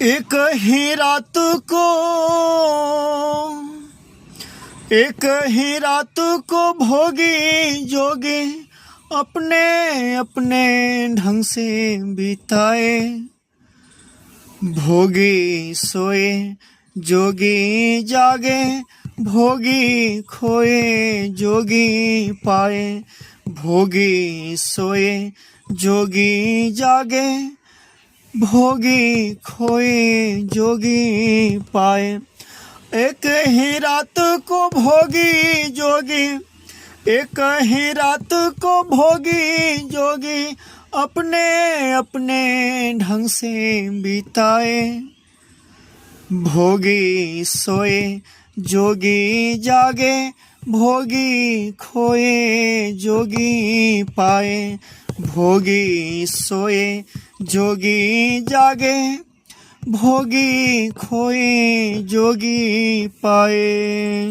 एक ही रात को एक ही रात को भोगी जोगी अपने अपने ढंग से बिताए। भोगी सोए जोगी जागे, भोगी खोए जोगी पाए। भोगी सोए जोगी जागे, भोगी खोए जोगी पाए। एक ही रात को भोगी जोगी, एक ही रात को भोगी जोगी अपने अपने ढंग से बिताए। भोगी सोए जोगी जागे, भोगी खोए जोगी पाए। भोगी सोए जोगी जागे, भोगी खोए जोगी पाए।